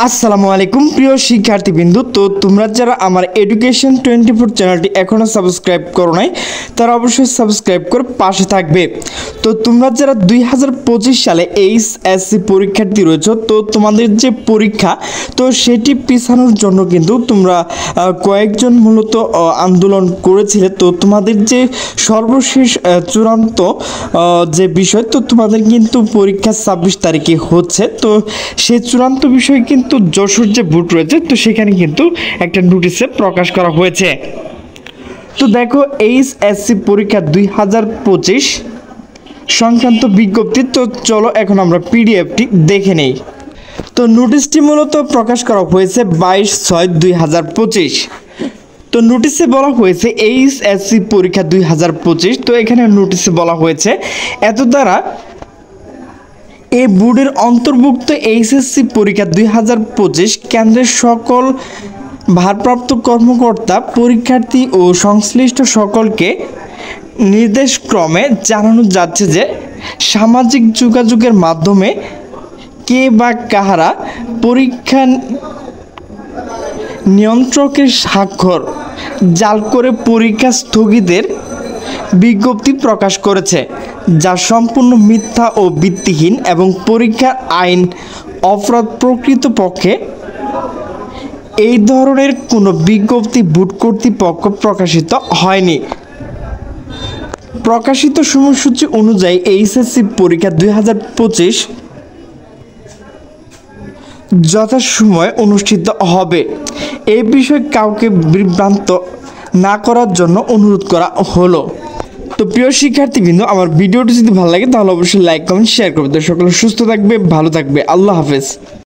আসসালামু আলাইকুম প্রিয় শিক্ষার্থীবৃন্দ। তো তোমরা যারা আমার এডুকেশন 24 চ্যানেলটি এখনও সাবস্ক্রাইব করো নাই তারা অবশ্যই সাবস্ক্রাইব করে পাশে থাকবে। তো তোমরা যারা 2025 সালে এইচএসসি পরীক্ষার্থী রয়েছে, তো তোমাদের যে পরীক্ষা তো সেটি পিছানোর জন্য কিন্তু তোমরা কয়েকজন মূলত আন্দোলন করেছিলে। তো তোমাদের যে সর্বশেষ চূড়ান্ত যে বিষয়, তো তোমাদের কিন্তু পরীক্ষা 26 তারিখে হচ্ছে। তো সেই চূড়ান্ত বিষয় কিন্তু যশোর যে বুট রয়েছে, তো সেখানে কিন্তু একটা নোটিশে প্রকাশ করা হয়েছে। তো দেখো, এইচএসসি পরীক্ষা 2025 সংক্রান্ত বিজ্ঞপ্তি। তো চলো এখন আমরা পিডিএফটি দেখে নেই। তো নোটিশটি মূলত প্রকাশ করা হয়েছে 22/6/2025। তো নোটিশে বলা হয়েছে এইচএসসি পরীক্ষা 2025। তো এখানে নোটিশে বলা হয়েছে এত দ্বারা এই বোর্ডের অন্তর্ভুক্ত এইচএসসি পরীক্ষা 2025 কেন্দ্রের সকল ভারপ্রাপ্ত কর্মকর্তা, পরীক্ষার্থী ও সংশ্লিষ্ট সকলকে নির্দেশক্রমে জানানো যাচ্ছে যে সামাজিক যোগাযোগের মাধ্যমে কে বা কাহারা পরীক্ষা নিয়ন্ত্রকের স্বাক্ষর জাল করে পরীক্ষা স্থগিতের বিজ্ঞপ্তি প্রকাশ করেছে, যা সম্পূর্ণ মিথ্যা ও ভিত্তিহীন এবং পরীক্ষার আইন অপরাধ। প্রকৃতপক্ষে এই ধরনের কোনো বিজ্ঞপ্তি বোর্ড কর্তৃপক্ষ প্রকাশিত হয়নি। প্রকাশিত সময়সূচি অনুযায়ী এইচএসসি পরীক্ষা 2025 যথাসময়ে অনুষ্ঠিত হবে। এই বিষয়ে কাউকে বিভ্রান্ত না করার জন্য অনুরোধ করা হলো। তো প্রিয় শিক্ষার্থীবৃন্দ, আমার ভিডিওটি যদি ভালো লাগে তাহলে অবশ্যই লাইক, কমেন্ট, শেয়ার করবে। তো সকলে সুস্থ থাকবে, ভালো থাকবে। আল্লাহ হাফেজ।